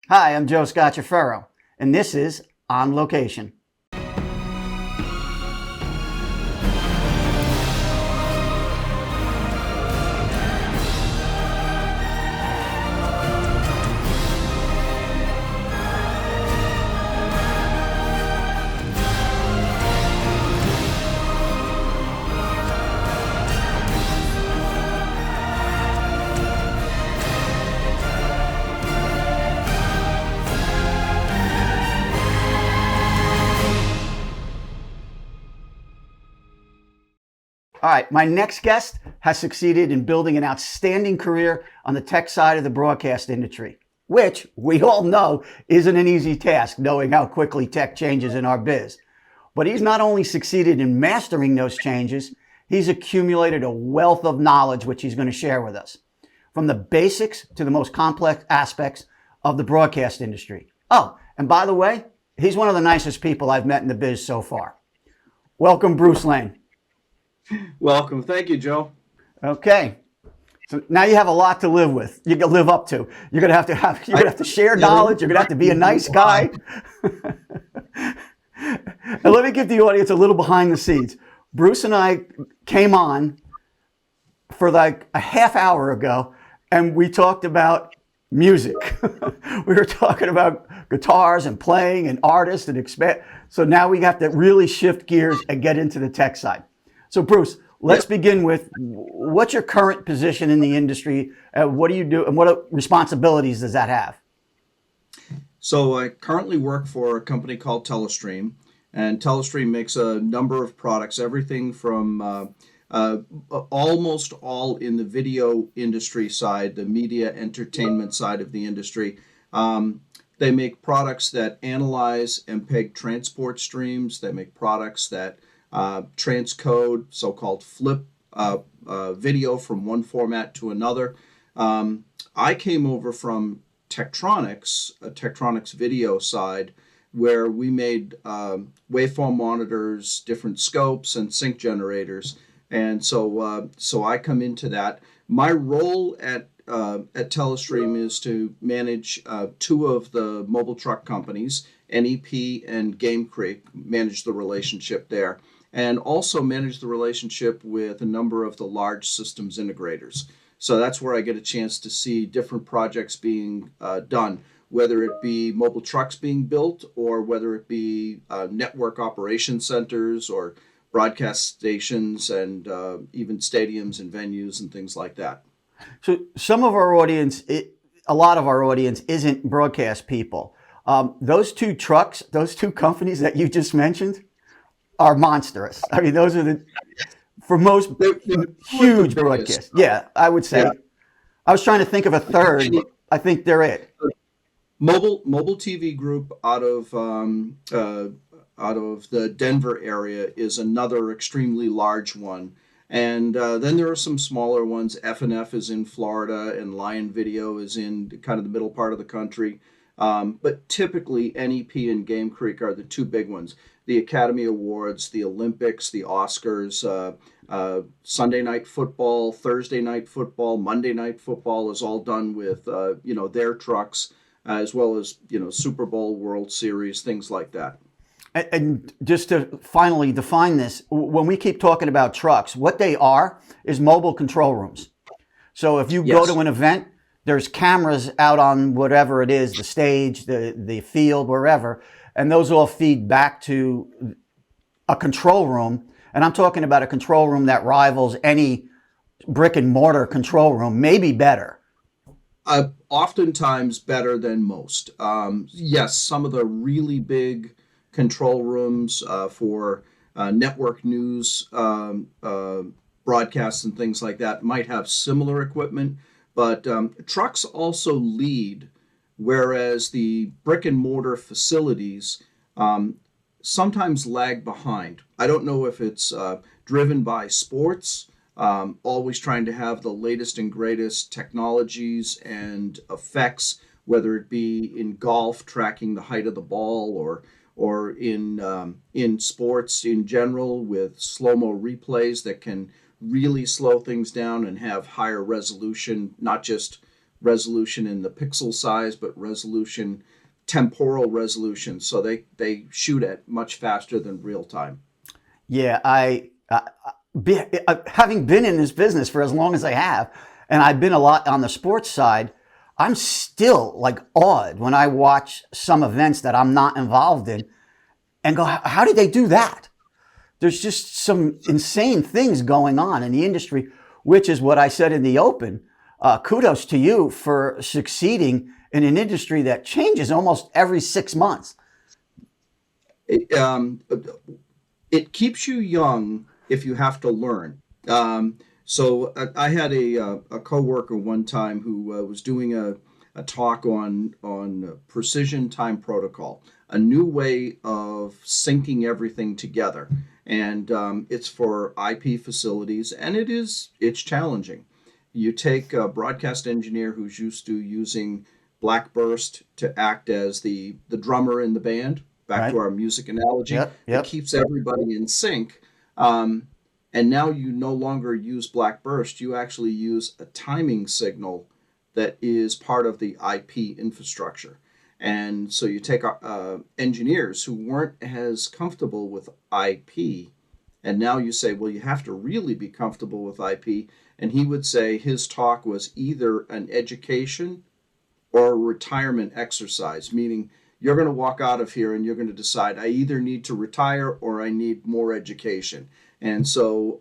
Hi, I'm Joe Scacciaferro, and this is On Location. All right, my next guest has succeeded in building an outstanding career on the tech side of the broadcast industry, which we all know isn't an easy task, knowing how quickly tech changes in our biz. But he's not only succeeded in mastering those changes, he's accumulated a wealth of knowledge which he's going to share with us, from the basics to the most complex aspects of the broadcast industry. Oh, and by the way, he's one of the nicest people I've met in the biz so far. Welcome, Bruce Lane. Welcome. Thank you, Joe. Okay. So now you have a lot to live with. You can live up to. You're gonna have to share knowledge. You're gonna have to be a nice guy. And let me give the audience a little behind the scenes. Bruce and I came on for like a half hour ago, and we talked about music. We were talking about guitars and playing and artists and expect. So now we have to really shift gears and get into the tech side. So Bruce, let's begin with what's your current position in the industry? What do you do, and what responsibilities does that have? So I currently work for a company called Telestream, and Telestream makes a number of products, everything from almost all in the video industry side, the media entertainment side of the industry. They make products that analyze and peg transport streams. They make products that transcode, so-called flip video from one format to another. I came over from Techtronics, a Techtronics video side, where we made waveform monitors, different scopes, and sync generators. And so I come into that. My role at Telestream is to manage two of the mobile truck companies, NEP and Game Creek, manage the relationship there, and also manage the relationship with a number of the large systems integrators. So that's where I get a chance to see different projects being done, whether it be mobile trucks being built or whether it be network operation centers or broadcast stations and even stadiums and venues and things like that. So some of our audience, a lot of our audience isn't broadcast people. Those two trucks, those two companies that you just mentioned are monstrous. I mean, those are for most huge broadcasts. Yeah, I would say. Yeah. I was trying to think of a third, but I think they're it. Mobile TV Group out of the Denver area is another extremely large one. And then there are some smaller ones. F&F is in Florida, and Lion Video is in kind of the middle part of the country. But typically, NEP and Game Creek are the two big ones. The Academy Awards, the Olympics, the Oscars, Sunday night football, Thursday night football, Monday night football is all done with their trucks, as well as Super Bowl, World Series, things like that. And just to finally define this, when we keep talking about trucks, what they are is mobile control rooms. So if you go to an event, there's cameras out on whatever it is, the stage, the field, wherever, and those all feed back to a control room. And I'm talking about a control room that rivals any brick and mortar control room, maybe better. Oftentimes better than most. Yes, some of the really big control rooms for network news broadcasts and things like that might have similar equipment, but trucks also lead, whereas the brick and mortar facilities sometimes lag behind. I don't know if it's driven by sports, always trying to have the latest and greatest technologies and effects, whether it be in golf, tracking the height of the ball, or in sports in general with slow-mo replays that can really slow things down and have higher resolution, not just resolution in the pixel size, but temporal resolution. So they shoot at much faster than real time. Yeah, having been in this business for as long as I have, and I've been a lot on the sports side, I'm still like awed when I watch some events that I'm not involved in and go, how did they do that? There's just some insane things going on in the industry, which is what I said in the open. Kudos to you for succeeding in an industry that changes almost every 6 months. It keeps you young if you have to learn. So I had a coworker one time who was doing a talk on precision time protocol, a new way of syncing everything together, and it's for IP facilities, and it's challenging. You take a broadcast engineer who's used to using Blackburst to act as the drummer in the band. Back Right. to our music analogy, Yep. that Yep. keeps everybody in sync. And now you no longer use black burst, you actually use a timing signal that is part of the IP infrastructure. And so you take engineers who weren't as comfortable with IP, and now you say, well, you have to really be comfortable with IP. And he would say his talk was either an education or a retirement exercise, meaning you're going to walk out of here and you're going to decide, I either need to retire or I need more education. And so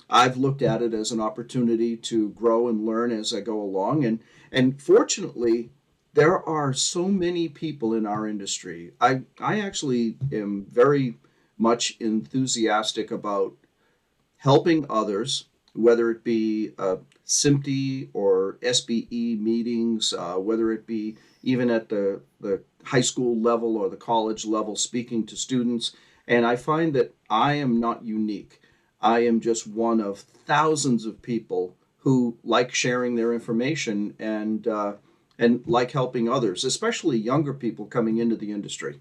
I've looked at it as an opportunity to grow and learn as I go along. And fortunately, there are so many people in our industry. I actually am very much enthusiastic about helping others, whether it be SMPTE or SBE meetings, whether it be even at the high school level or the college level, speaking to students. And I find that I am not unique. I am just one of thousands of people who like sharing their information and like helping others, especially younger people coming into the industry.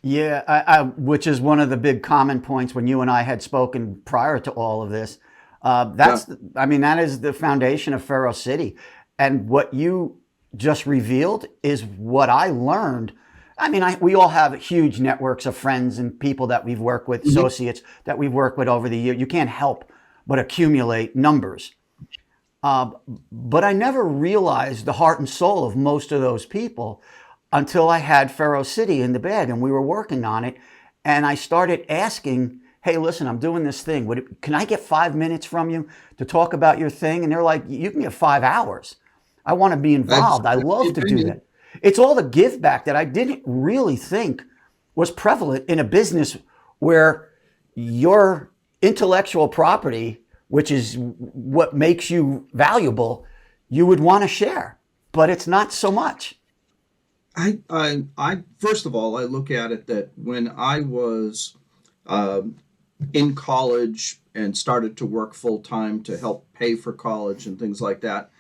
Yeah, which is one of the big common points when you and I had spoken prior to all of this. Yeah. I mean, that is the foundation of Faro City. And what you just revealed is what I learned. I mean, we all have huge networks of friends and people that we've worked with, Mhm. associates that we've worked with over the year. You can't help but accumulate numbers. Uh, but I never realized the heart and soul of most of those people until I had Faro City in the bag and we were working on it. And I started asking, hey, listen, I'm doing this thing. Can I get 5 minutes from you to talk about your thing? And they're like, you can get 5 hours. I want to be That's involved. I the love to do opinion. that. It's all the give back that I didn't really think was prevalent in a business where your intellectual property, which is what makes you valuable, you would want to share, but it's not so much. I first of all, I look at it that when I was um, in college and started to work full time to help pay for college and things like that,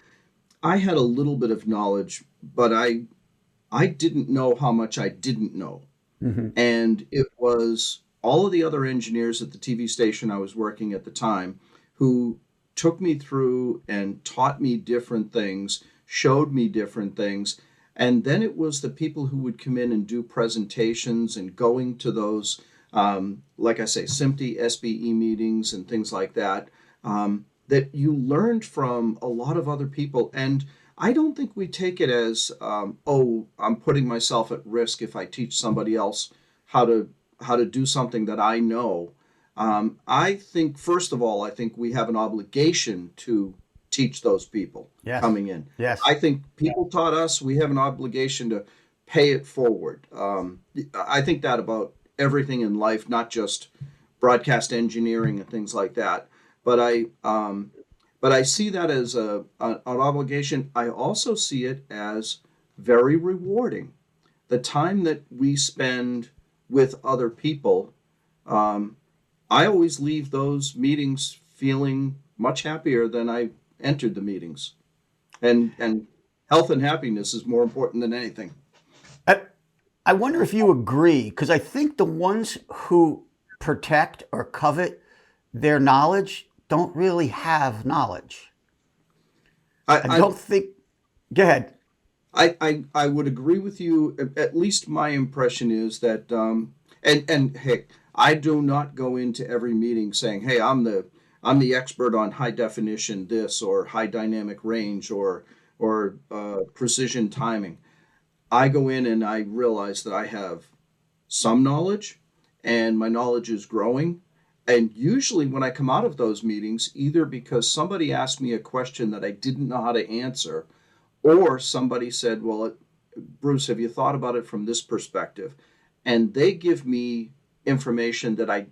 I had a little bit of knowledge, but I didn't know how much I didn't know. Hmm. And it was all of the other engineers at the TV station I was working at the time who took me through and taught me different things, showed me different things. And then it was the people who would come in and do presentations and going to those, like I say, SMPTE, SBE meetings and things like that, that you learned from a lot of other people. And I don't think we take it as, oh, I'm putting myself at risk if I teach somebody else how to how to do something that I know. I think, first of all, I think we have an obligation to teach those people Yes. coming in. Yes. I think people taught us, we have an obligation to pay it forward. I think that about everything in life, not just broadcast engineering and things like that. But I see that as an obligation. I also see it as very rewarding. The time that we spend with other people, um, I always leave those meetings feeling much happier than I entered the meetings. And health and happiness is more important than anything. I, I wonder if you agree, because I think the ones who protect or covet their knowledge don't really have knowledge. I, I I don't think. Go ahead. I would agree with you. At least my impression is that, and hey, I do not go into every meeting saying, "Hey, I'm the expert on high definition this or high dynamic range or precision timing." I go in and I realize that I have some knowledge, and my knowledge is growing. And usually, when I come out of those meetings, either because somebody asked me a question that I didn't know how to answer, or somebody said, "Well, Bruce, have you thought about it from this perspective?" And they give me information that I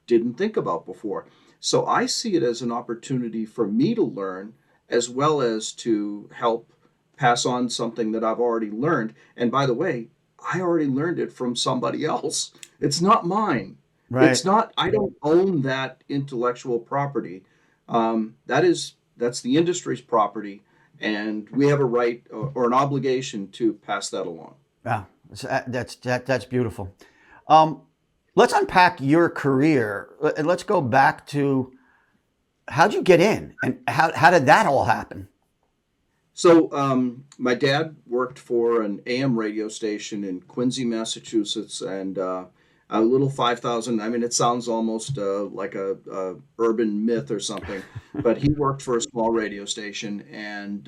didn't think about before. So I see it as an opportunity for me to learn as well as to help pass on something that I've already learned. And by the way, I already learned it from somebody else. It's not mine. Right. I don't own that intellectual property. That's the industry's property, and we have a right or an obligation to pass that along. Yeah, that's beautiful. Um, let's unpack your career and let's go back to how'd you get in and how did that all happen? So, my dad worked for an AM radio station in Quincy, Massachusetts, and a little 5,000. I mean, it sounds almost like a urban myth or something, but he worked for a small radio station, and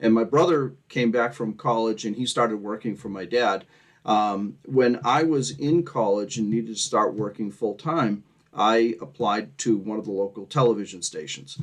my brother came back from college, and he started working for my dad. When I was in college and needed to start working full time, I applied to one of the local television stations.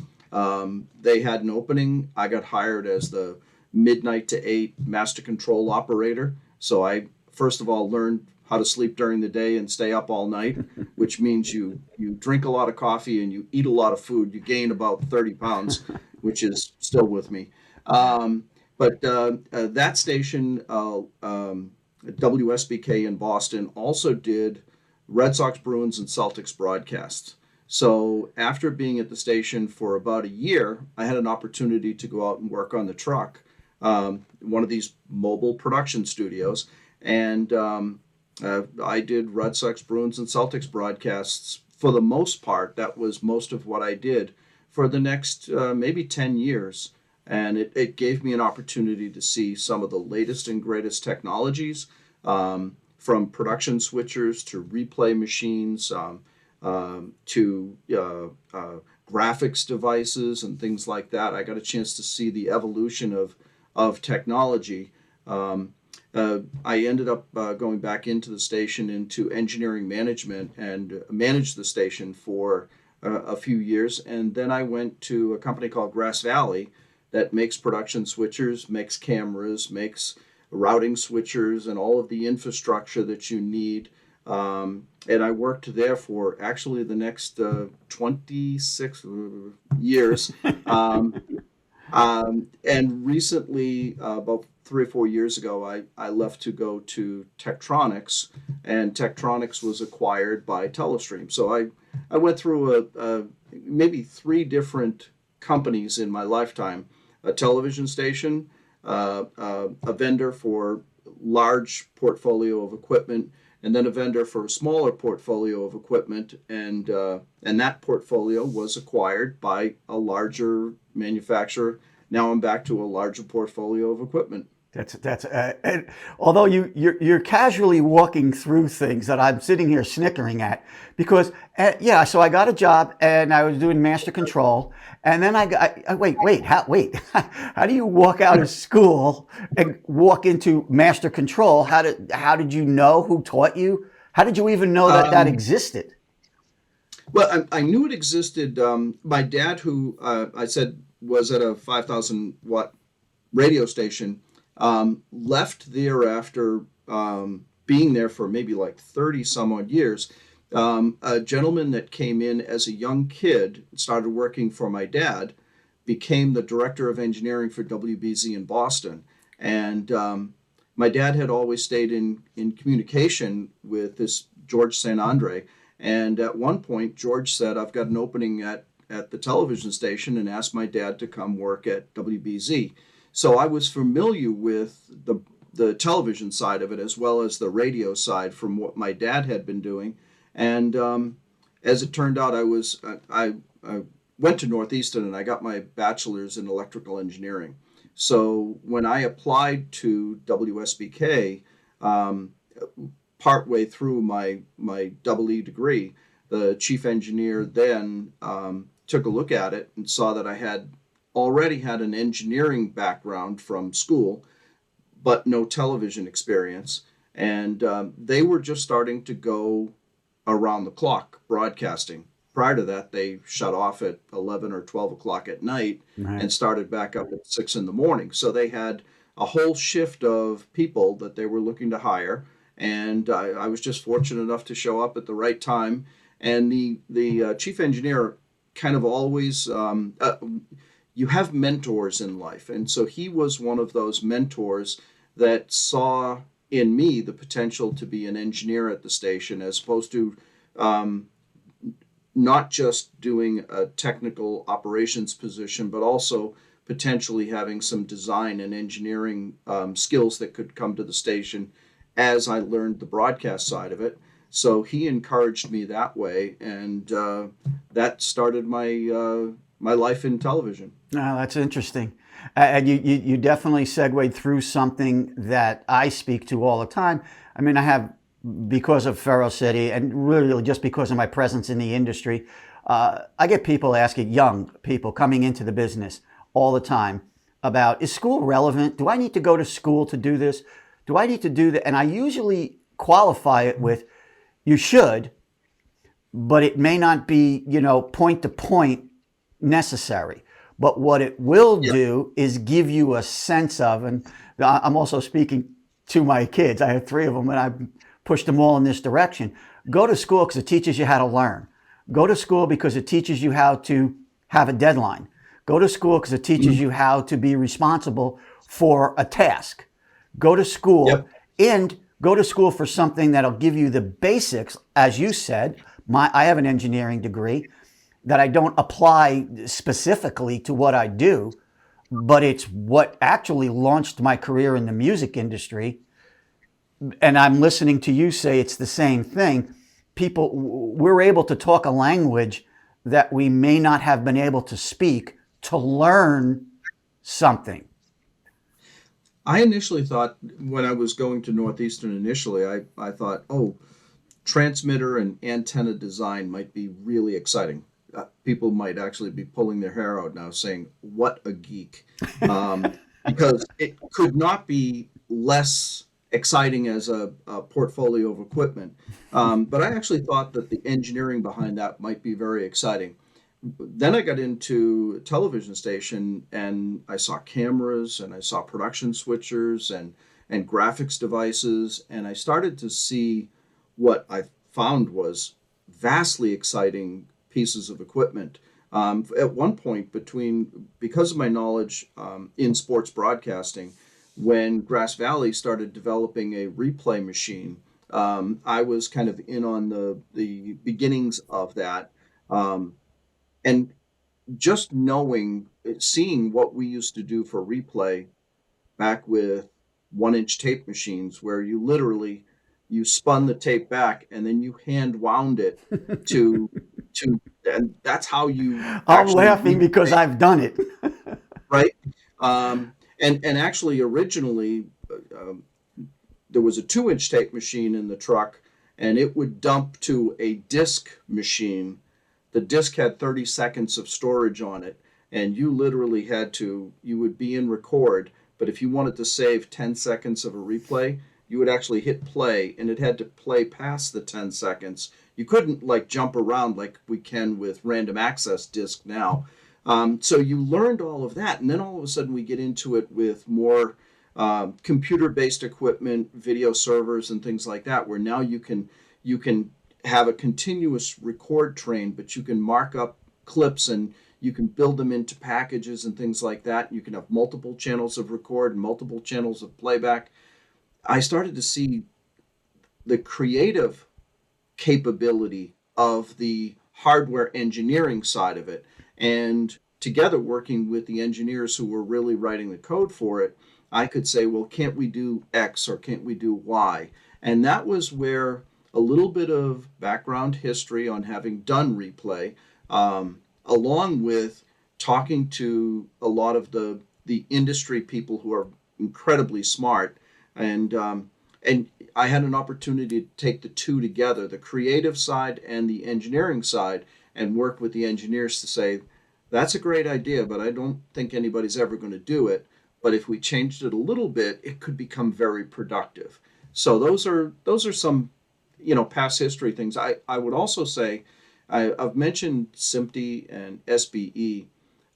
They had an opening. I got hired as the midnight to 8 master control operator. So I first of all learned how to sleep during the day and stay up all night, which means you drink a lot of coffee and you eat a lot of food. You gain about 30 pounds, which is still with me. But that station, WSBK in Boston, also did Red Sox, Bruins, and Celtics broadcasts. So after being at the station for about a year, I had an opportunity to go out and work on the truck, one of these mobile production studios, and I did Red Sox, Bruins, and Celtics broadcasts for the most part. That was most of what I did for the next maybe 10 years. And it gave me an opportunity to see some of the latest and greatest technologies, from production switchers to replay machines, to graphics devices and things like that. I got a chance to see the evolution of technology. I ended up going back into the station into engineering management and managed the station for a few years. And then I went to a company called Grass Valley that makes production switchers, makes cameras, makes routing switchers, and all of the infrastructure that you need. And I worked there for actually the next 26 years. And recently, about 3 or 4 years ago, I left to go to Techtronics, and Techtronics was acquired by Telestream. So I went through maybe three different companies in my lifetime: a television station, a vendor for large portfolio of equipment, and then a vendor for a smaller portfolio of equipment, and that portfolio was acquired by a larger manufacturer. Now I'm back to a larger portfolio of equipment. That's and although you're casually walking through things that I'm sitting here snickering at because yeah, so I got a job and I was doing master control, and then how do you walk out of school and walk into master control? How did you know? Who taught you? How did you even know that Um, existed? well, I knew it existed. My dad, who I said was at a 5,000 watt radio station, left there after being there for maybe like 30 some odd years. A gentleman that came in as a young kid, started working for my dad, became the director of engineering for WBZ in Boston. And my dad had always stayed in communication with this George St. Andre. And at one point, George said, "I've got an opening at the television station," and asked my dad to come work at WBZ. So I was familiar with the television side of it as well as the radio side from what my dad had been doing. And as it turned out, I went to Northeastern and I got my bachelor's in electrical engineering. So when I applied to WSBK, um, partway through my double E degree, the chief engineer then took a look at it and saw that I had already had an engineering background from school, but no television experience. And they were just starting to go around the clock broadcasting. Prior to that, they shut off at 11 or 12 o'clock at night Right. and started back up at 6 in the morning. So they had a whole shift of people that they were looking to hire. And I was just fortunate enough to show up at the right time. And the chief engineer kind of always, you have mentors in life. And so he was one of those mentors that saw in me the potential to be an engineer at the station, as opposed to um, not just doing a technical operations position, but also potentially having some design and engineering skills that could come to the station as I learned the broadcast side of it. So he encouraged me that way, and that started my life in television. No, that's interesting. And you definitely segued through something that I speak to all the time. I mean, I have, because of Ferocity and really just because of my presence in the industry, I get people asking, young people coming into the business all the time about, is school relevant? Do I need to go to school to do this? Do I need to do that? And I usually qualify it with, you should, but it may not be, point to point necessary. But what it will Yeah. do is give you a sense of, and I'm also speaking to my kids. I have three of them, and I pushed them all in this direction. Go to school because it teaches you how to learn. Go to school because it teaches you how to have a deadline. Go to school because it teaches you how to be responsible for a task. Go to school Yep. and go to school for something that'll give you the basics, as you said. I have an engineering degree that I don't apply specifically to what I do, but it's what actually launched my career in the music industry. And I'm listening to you say it's the same thing. We're able to talk a language that we may not have been able to speak to learn something. I initially thought when I was going to Northeastern initially, I thought, oh, transmitter and antenna design might be really exciting. People might actually be pulling their hair out now saying, what a geek. Um, because it could not be less exciting as a portfolio of equipment. But I actually thought that the engineering behind that might be very exciting. Then I got into a television station and I saw cameras and I saw production switchers and graphics devices. And I started to see what I found was vastly exciting pieces of equipment. At one point, because of my knowledge in sports broadcasting, when Grass Valley started developing a replay machine, I was kind of in on the beginnings of that. Um, and just seeing what we used to do for replay back with 1 inch tape machines, where you spun the tape back and then you hand wound it to and that's how you I'm actually laughing because replay, I've done it. right? And actually originally um, there was a 2 inch tape machine in the truck, and it would dump to a disc machine. The disc had 30 seconds of storage on it, and you would be in record, but if you wanted to save 10 seconds of a replay, you would actually hit play, and it had to play past the 10 seconds. You couldn't like jump around like we can with random access disc now. So you learned all of that, and then all of a sudden we get into it with more computer-based equipment, video servers, and things like that, where now you can have a continuous record train, but you can mark up clips and you can build them into packages and things like that. You can have multiple channels of record and multiple channels of playback. I started to see the creative capability of the hardware engineering side of it. And together, working with the engineers who were really writing the code for it, I could say, well, can't we do X or can't we do Y? And that was where a little bit of background history on having done replay, along with talking to a lot of the the industry people who are incredibly smart, and I had an opportunity to take the two together, the creative side and the engineering side, and work with the engineers to say, that's a great idea, but I don't think anybody's ever going to do it. But if we changed it a little bit, it could become very productive. So those are some, past history things. I would also say, I've mentioned SMPTE and SBE.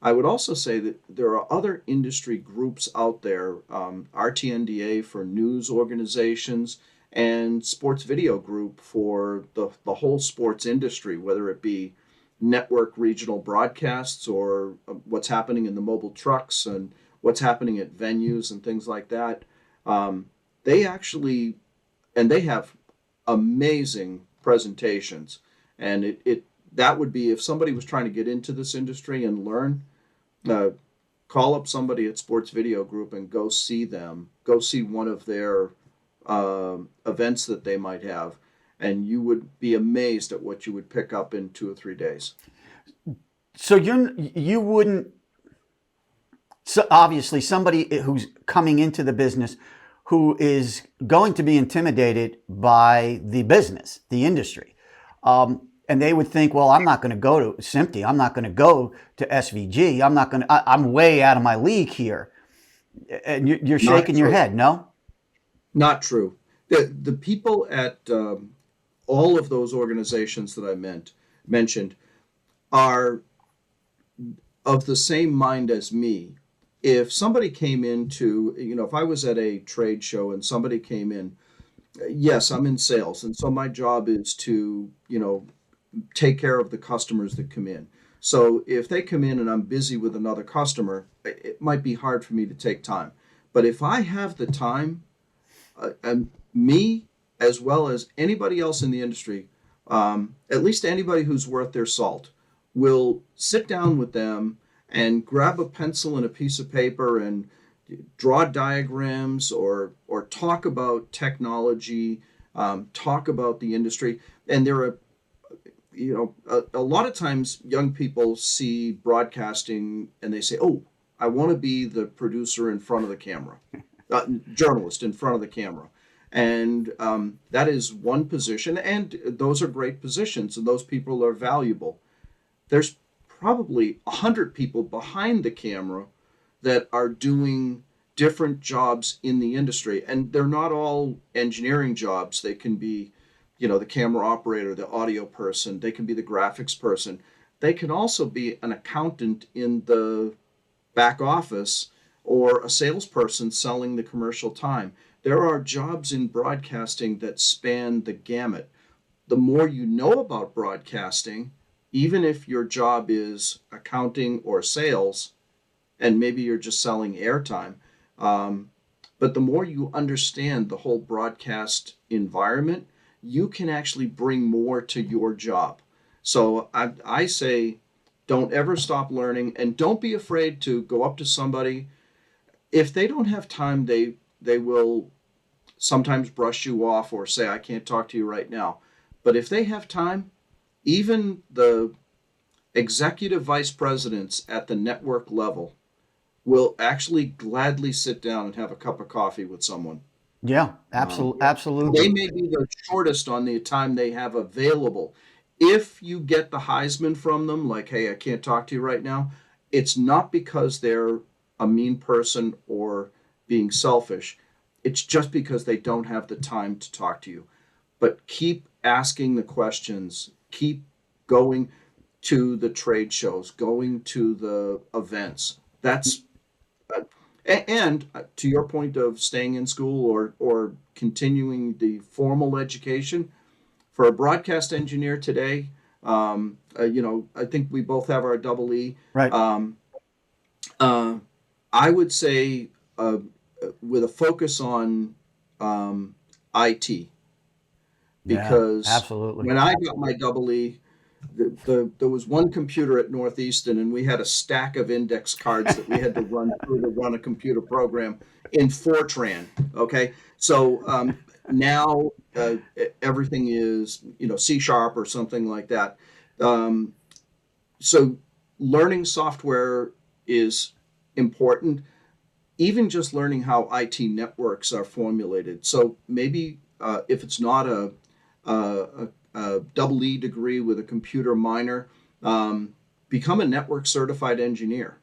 I would also say that there are other industry groups out there, RTNDA for news organizations, and Sports Video Group for the whole sports industry, whether it be network regional broadcasts or what's happening in the mobile trucks and what's happening at venues and things like that. They actually, and they have amazing presentations. And it that would be, if somebody was trying to get into this industry and learn, uh, call up somebody at Sports Video Group and go see them. Go see one of their events that they might have, and you would be amazed at what you would pick up in 2 or 3 days. So you wouldn't. So obviously, somebody who's coming into the business who is going to be intimidated by the business, the industry. And they would think, well, I'm not going to go to SMPTE. I'm not going to go to SVG. I'm way out of my league here. And you're shaking your head, no? Not true. The people at all of those organizations that I mentioned are of the same mind as me. If somebody came into, if I was at a trade show and somebody came in, yes, I'm in sales. And so my job is to, take care of the customers that come in. So if they come in and I'm busy with another customer, it might be hard for me to take time. But if I have the time, and me as well as anybody else in the industry, at least anybody who's worth their salt, will sit down with them and grab a pencil and a piece of paper and draw diagrams or talk about technology, talk about the industry. And there are, a lot of times young people see broadcasting and they say, oh, I want to be the producer in front of the camera, journalist in front of the camera. And that is one position, and those are great positions, and those people are valuable. There's probably 100 people behind the camera that are doing different jobs in the industry, and they're not all engineering jobs. They can be, the camera operator, the audio person, they can be the graphics person. They can also be an accountant in the back office or a salesperson selling the commercial time. There are jobs in broadcasting that span the gamut. The more you know about broadcasting, even if your job is accounting or sales, and maybe you're just selling airtime, but the more you understand the whole broadcast environment, you can actually bring more to your job. So I say, don't ever stop learning, and don't be afraid to go up to somebody. If they don't have time, they will sometimes brush you off or say, I can't talk to you right now. But if they have time, even the executive vice presidents at the network level will actually gladly sit down and have a cup of coffee with someone. Yeah, absolutely. They may be the shortest on the time they have available. If you get the Heisman from them, like, hey, I can't talk to you right now, it's not because they're a mean person or being selfish. It's just because they don't have the time to talk to you. But keep asking the questions, keep going to the trade shows, going to the events. That's and to your point of staying in school or continuing the formal education for a broadcast engineer today. I think we both have our double E. Right. I would say with a focus on IT, because absolutely. when I got my double E, there was one computer at Northeastern, and we had a stack of index cards that we had to run through to run a computer program in Fortran. Okay, so now everything is C# or something like that. So learning software is important. even just learning how IT networks are formulated. So maybe if it's not a double E degree with a computer minor, become a network certified engineer.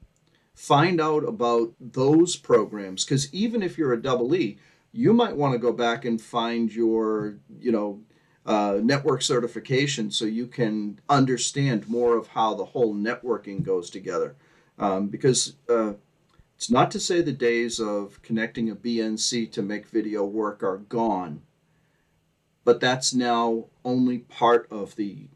Find out about those programs, because even if you're a double E, you might want to go back and find your, network certification so you can understand more of how the whole networking goes together. Because it's not to say the days of connecting a BNC to make video work are gone, but that's now only part of the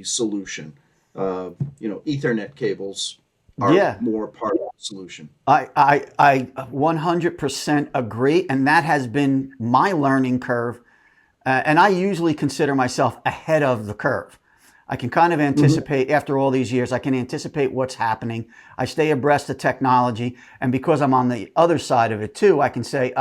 solution. Ethernet cables are Yeah. more part of the solution. I 100% agree, and that has been my learning curve. And I usually consider myself ahead of the curve. I can kind of anticipate, after all these years, I can anticipate what's happening. I stay abreast of technology, and because I'm on the other side of it too, I can say,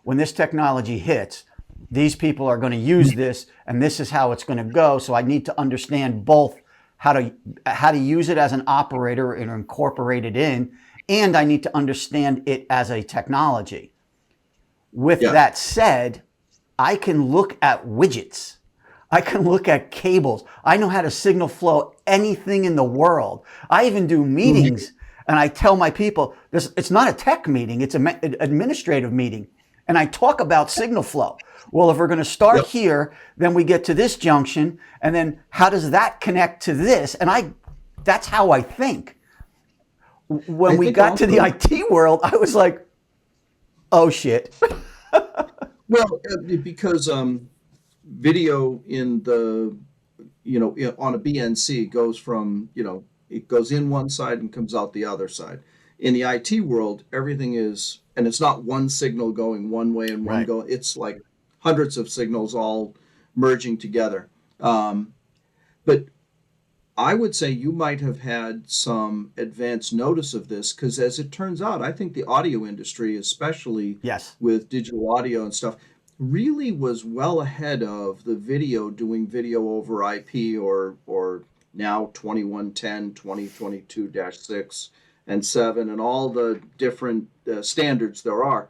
when this technology hits, these people are going to use this, and this is how it's going to go. So I need to understand both how to use it as an operator and incorporate it in, and I need to understand it as a technology. With Yeah, that said, I can look at widgets. I can look at cables. I know how to signal flow anything in the world. I even do meetings, and I tell my people, this, it's not a tech meeting, it's an administrative meeting. And I talk about signal flow. Well, if we're going to start yep. here, then we get to this junction, and then how does that connect to this? And that's how I think. When I we think got to the also, IT world, I was like, oh shit. well, because video in the, on a BNC goes from, it goes in one side and comes out the other side. In the IT world, everything is, and it's not one signal going one way and one Right. go. It's like hundreds of signals all merging together. But I would say you might have had some advance notice of this, because as it turns out, I think the audio industry, especially Yes. with digital audio and stuff, really was well ahead of the video doing video over IP, or now 2110, 2022-6 and 7 and all the different standards there are.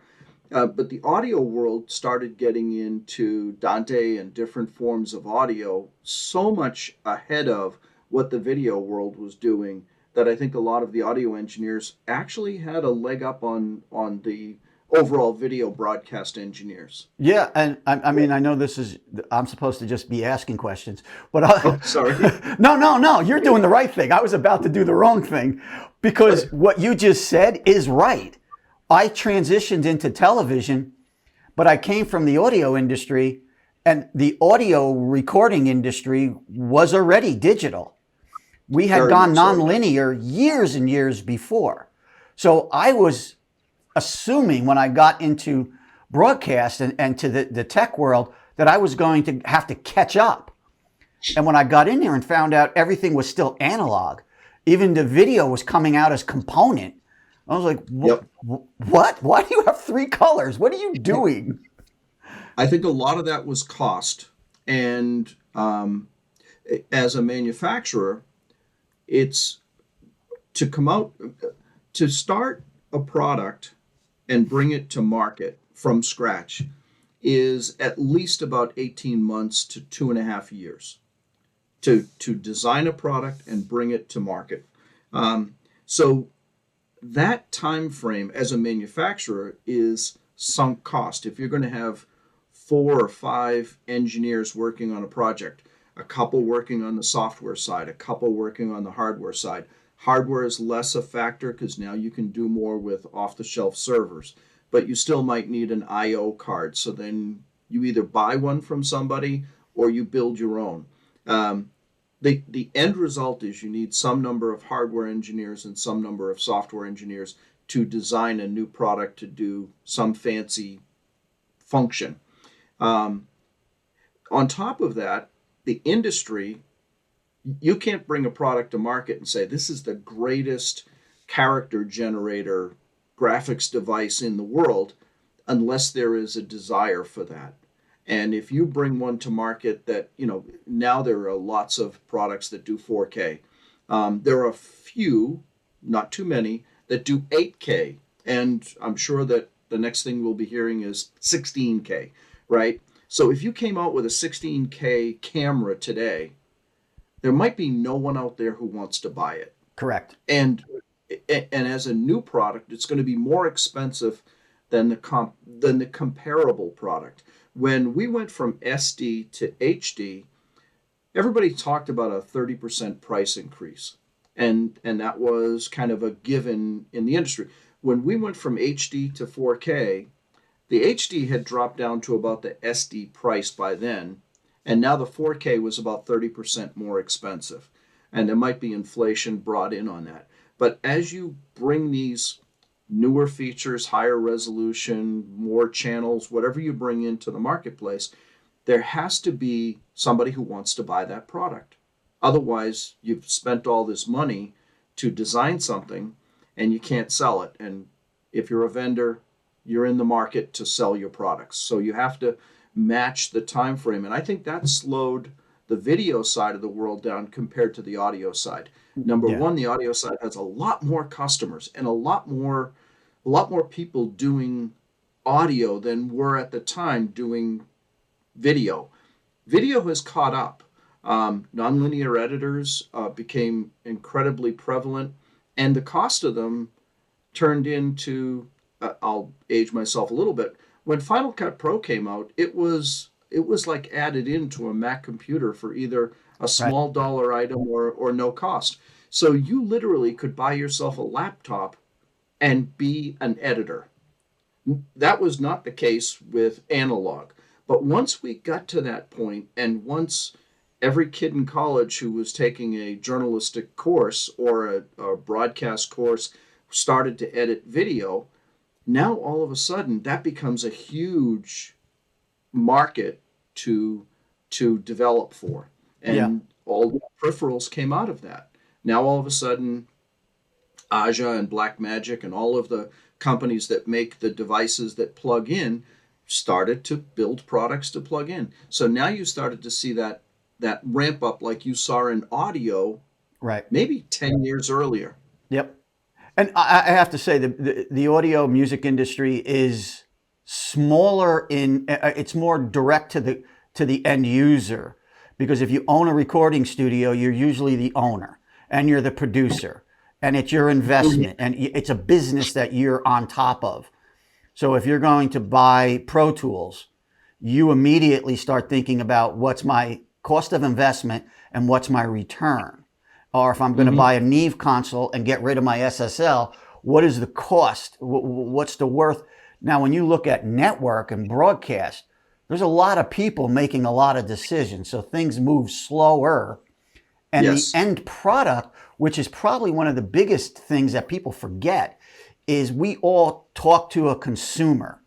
But the audio world started getting into Dante and different forms of audio so much ahead of what the video world was doing, that I think a lot of the audio engineers actually had a leg up on the overall video broadcast engineers. Yeah, and I mean, I know this is, I'm supposed to just be asking questions, but Oh, sorry. no, you're doing the right thing. I was about to do the wrong thing, because what you just said is right. I transitioned into television, but I came from the audio industry, and the audio recording industry was already digital. We had Very gone much so, yeah. nonlinear years and years before. So I was assuming when I got into broadcast and to the tech world that I was going to have to catch up. And when I got in there and found out everything was still analog, even the video was coming out as component, I was like, Yep. what? Why do you have three colors? What are you doing? I think a lot of that was cost. And as a manufacturer, it's to come out, to start a product and bring it to market from scratch is at least about 18 months to 2.5 years to design a product and bring it to market. So that time frame as a manufacturer is sunk cost. If you're going to have 4 or 5 engineers working on a project, a couple working on the software side, a couple working on the hardware side. Hardware is less a factor because now you can do more with off-the-shelf servers, but you still might need an I/O card. So then you either buy one from somebody or you build your own. The end result is you need some number of hardware engineers and some number of software engineers to design a new product to do some fancy function. On top of that, the industry, you can't bring a product to market and say, this is the greatest character generator graphics device in the world, unless there is a desire for that. And if you bring one to market that, now there are lots of products that do 4K. There are a few, not too many, that do 8K. And I'm sure that the next thing we'll be hearing is 16K, right? So if you came out with a 16K camera today, there might be no one out there who wants to buy it. Correct. And as a new product, it's going to be more expensive than the comparable product. When we went from SD to HD, everybody talked about a 30% price increase. And that was kind of a given in the industry. When we went from HD to 4K, the HD had dropped down to about the SD price by then, and now the 4K was about 30% more expensive. And there might be inflation brought in on that. But as you bring these newer features, higher resolution, more channels, whatever you bring into the marketplace, there has to be somebody who wants to buy that product. Otherwise, you've spent all this money to design something and you can't sell it. And if you're a vendor, you're in the market to sell your products. So you have to match the time frame. And I think that slowed the video side of the world down compared to the audio side. Number Yeah. one, the audio side has a lot more customers and a lot more people doing audio than were at the time doing video. Video has caught up. Nonlinear editors became incredibly prevalent, and the cost of them turned into, I'll age myself a little bit. When Final Cut Pro came out, it was like added into a Mac computer for either a Right. small dollar item or no cost. So you literally could buy yourself a laptop and be an editor. That was not the case with analog. But once we got to that point, and once every kid in college who was taking a journalistic course or a broadcast course started to edit video, now all of a sudden that becomes a huge market to develop for. Yeah. And all the peripherals came out of that. Now all of a sudden Aja and Blackmagic and all of the companies that make the devices that plug in started to build products to plug in. So now you started to see that ramp up like you saw in audio Right. maybe 10 years earlier. Yep. And I have to say the audio music industry is smaller it's more direct to the end user, because if you own a recording studio, you're usually the owner and you're the producer and it's your investment and it's a business that you're on top of. So if you're going to buy Pro Tools, you immediately start thinking about what's my cost of investment and what's my return. Or if I'm going to buy a Neve console and get rid of my SSL, what is the cost? What's the worth? Now, when you look at network and broadcast, there's a lot of people making a lot of decisions. So things move slower. And Yes. the end product, which is probably one of the biggest things that people forget, is we all talk to a consumer.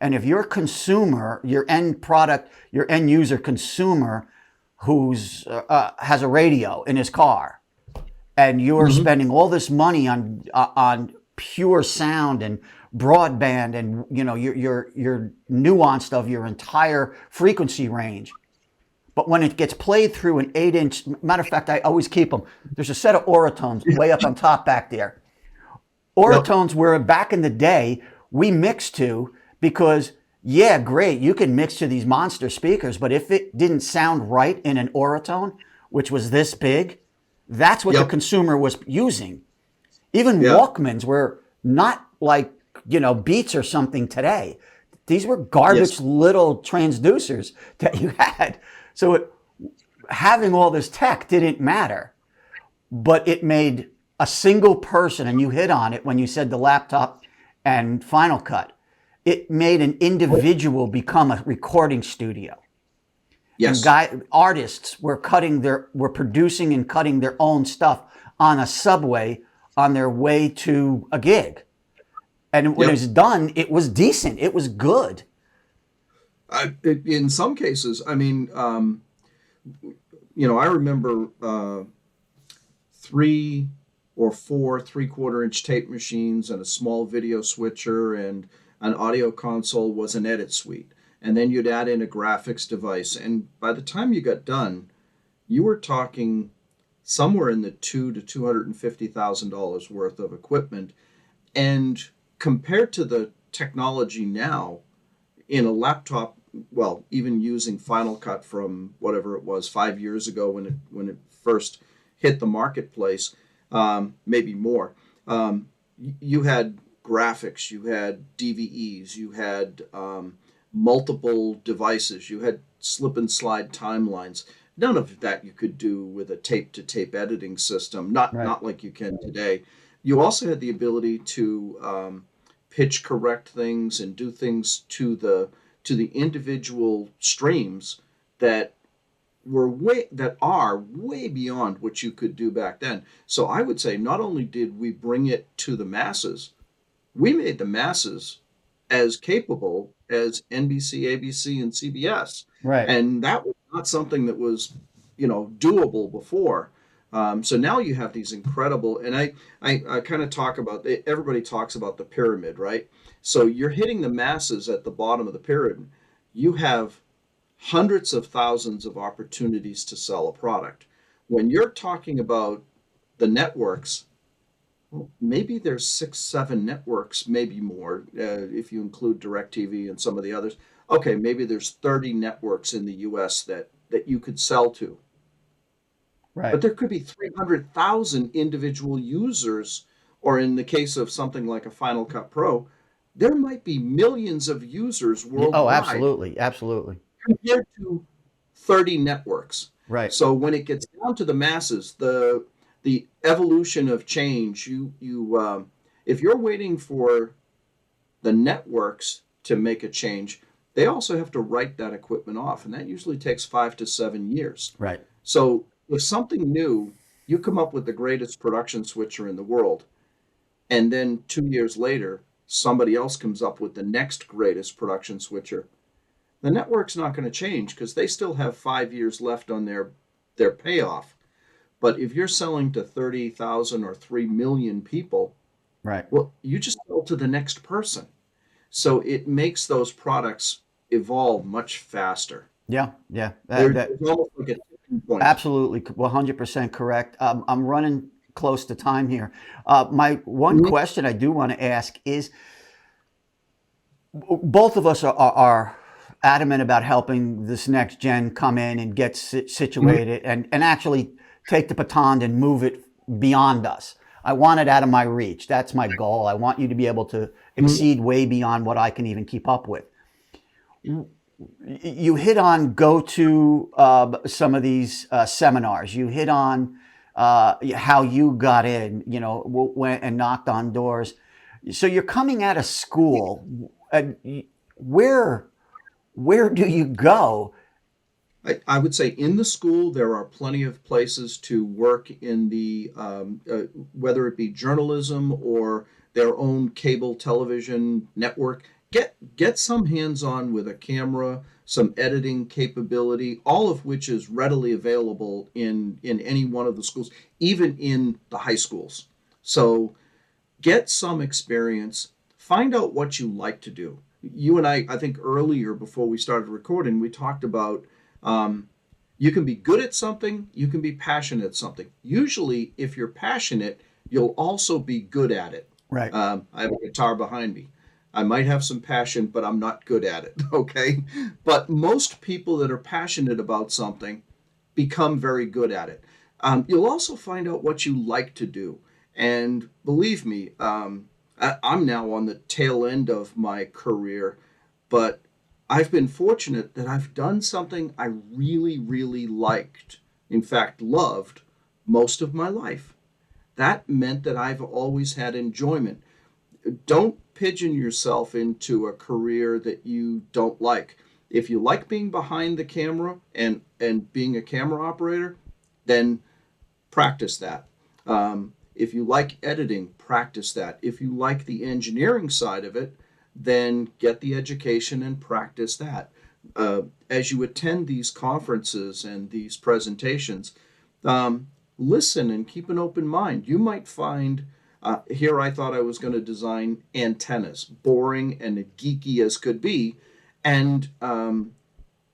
And if your consumer, your end product, your end user consumer who's has a radio in his car, and you're spending all this money on pure sound and broadband, and your nuanced of your entire frequency range, but when it gets played through an 8-inch, matter of fact, I always keep them. There's a set of Oratones way up on top back there. Oratones were back in the day we mixed to, because yeah, great, you can mix to these monster speakers, but if it didn't sound right in an Oratone, which was this big, that's what the consumer was using. Even Walkmans were not like, Beats or something today. These were garbage little transducers that you had. So having all this tech didn't matter, but it made a single person, and you hit on it when you said the laptop and Final Cut, it made an individual become a recording studio. Yes. And artists were producing and cutting their own stuff on a subway on their way to a gig. And when it was done, it was decent. It was good. In some cases, I mean, I remember 3 or 4 3/4-inch tape machines and a small video switcher and an audio console was an edit suite. And then you'd add in a graphics device. And by the time you got done, you were talking somewhere in the $200,000 to $250,000 worth of equipment. And compared to the technology now in a laptop, well, even using Final Cut from whatever it was 5 years ago when it first hit the marketplace, maybe more. You had graphics, you had DVEs, you had multiple devices, you had slip and slide timelines. None of that you could do with a tape to tape editing system, Right. not like you can today. You also had the ability to pitch correct things and do things to the individual streams that are way beyond what you could do back then. So I would say not only did we bring it to the masses, we made the masses as capable as NBC, ABC, and CBS, Right. and that was not something that was, doable before. So now you have these incredible, and I kind of talk about, everybody talks about the pyramid, right? So you're hitting the masses at the bottom of the pyramid. You have hundreds of thousands of opportunities to sell a product. When you're talking about the networks, well, maybe there's 6, 7 networks, maybe more, if you include DirecTV and some of the others. Okay, maybe there's 30 networks in the US that you could sell to, Right. but there could be 300,000 individual users, or in the case of something like a Final Cut Pro, there might be millions of users Oh, worldwide absolutely. Absolutely. compared to 30 networks. Right. So when it gets down to the masses, the evolution of change, if you're waiting for the networks to make a change, they also have to write that equipment off, and that usually takes 5 to 7 years. Right. So if something new, you come up with the greatest production switcher in the world, and then 2 years later, somebody else comes up with the next greatest production switcher, the network's not going to change because they still have 5 years left on their payoff. But if you're selling to 30,000 or 3 million people, Right. well, you just sell to the next person. So it makes those products evolve much faster. Yeah. Yeah. There's almost like a tipping point. Absolutely, 100% correct. I'm running close to time here. My one Mhm. question I do want to ask is, both of us are adamant about helping this next gen come in and get Mhm. situated and actually take the baton and move it beyond us. I want it out of my reach. That's my goal. I want you to be able to Mhm. exceed way beyond what I can even keep up with. You hit on go to some of these seminars. You hit on how you got in, went and knocked on doors. So you're coming out of school. Where where do you go? I would say in the school, there are plenty of places to work in whether it be journalism or their own cable television network. Get some hands-on with a camera, some editing capability, all of which is readily available in any one of the schools, even in the high schools. So get some experience, find out what you like to do. You and I think earlier before we started recording, we talked about um, you can be good at something, you can be passionate at something. Usually, if you're passionate, you'll also be good at it. Right. I have a guitar behind me. I might have some passion, but I'm not good at it. Okay. But most people that are passionate about something become very good at it. You'll also find out what you like to do. And believe me, I'm now on the tail end of my career, but I've been fortunate that I've done something I really, really liked, in fact, loved most of my life. That meant that I've always had enjoyment. Don't pigeon yourself into a career that you don't like. If you like being behind the camera and being a camera operator, then practice that. If you like editing, practice that. If you like the engineering side of it, then get the education and practice that. As you attend these conferences and these presentations, um, listen and keep an open mind. You might find here I thought I was going to design antennas, boring and geeky as could be, and I'm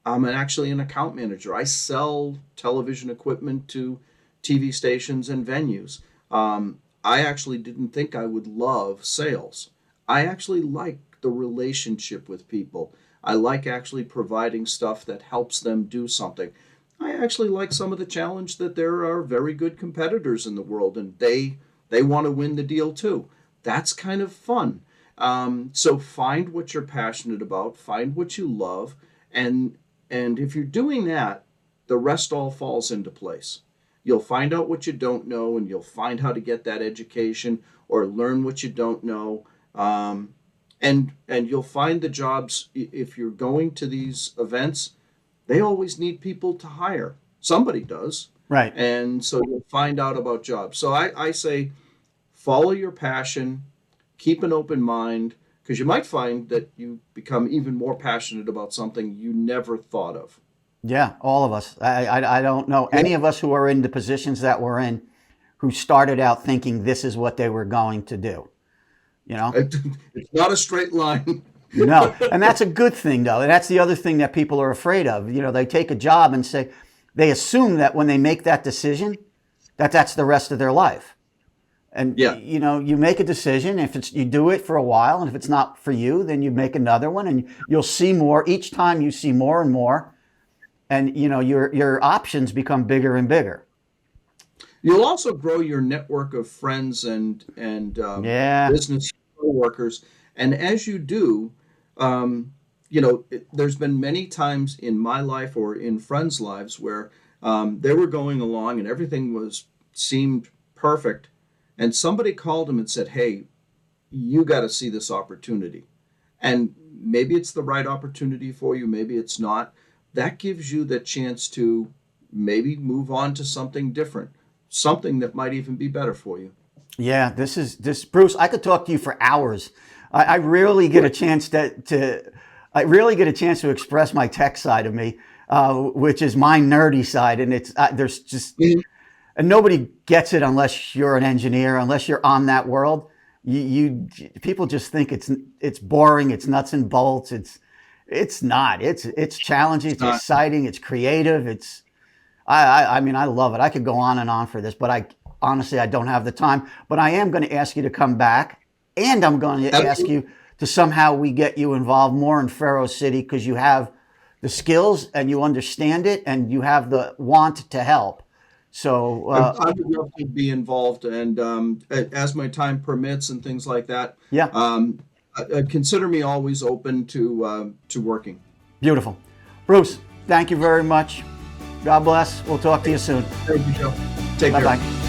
actually an account manager. I sell television equipment to TV stations and venues. I actually didn't think I would love sales. I actually like the relationship with people. I like actually providing stuff that helps them do something. I actually like some of the challenge that there are very good competitors in the world, and they want to win the deal too. That's kind of fun. So find what you're passionate about, find what you love, and if you're doing that, the rest all falls into place. You'll find out what you don't know, and you'll find how to get that education or learn what you don't know. And you'll find the jobs, if you're going to these events, they always need people to hire. Somebody does. Right. And so you'll find out about jobs. So I say follow your passion, keep an open mind, because you might find that you become even more passionate about something you never thought of. Yeah, all of us. I don't know any of us who are in the positions that we're in who started out thinking this is what they were going to do. You know? It's not a straight line. No. And that's a good thing, though. And that's the other thing that people are afraid of. You know, they take a job and say, they assume that when they make that decision, that that's the rest of their life. And, Yeah. you know, you make a decision. If it's, you do it for a while, and if it's not for you, then you make another one, and you'll see more. Each time you see more and more. And, you know, your options become bigger and bigger. You'll also grow your network of friends and Yeah. business coworkers. And as you do, you know, there's been many times in my life or in friends' lives where they were going along and everything seemed perfect, and somebody called them and said, "Hey, you got to see this opportunity." And maybe it's the right opportunity for you, maybe it's not. That gives you the chance to maybe move on to something different, something that might even be better for you. Yeah, this Bruce, I could talk to you for hours. I rarely get a chance I really get a chance to express my tech side of me, which is my nerdy side, and it's there's just and nobody gets it unless you're an engineer, unless you're on that world. You people just think it's boring, it's nuts and bolts. It's not. It's challenging, it's exciting, it's creative. I mean, I love it. I could go on and on for this, but I honestly don't have the time. But I am going to ask you to come back, and I'm going to ask you to somehow we get you involved more in Faro City, because you have the skills and you understand it and you have the want to help. So I would love to be involved, and as my time permits and things like that. Yeah. Consider me always open to working. Beautiful. Bruce, thank you very much. God bless. We'll talk to you soon. Thank you, Joe. Take care. Bye-bye.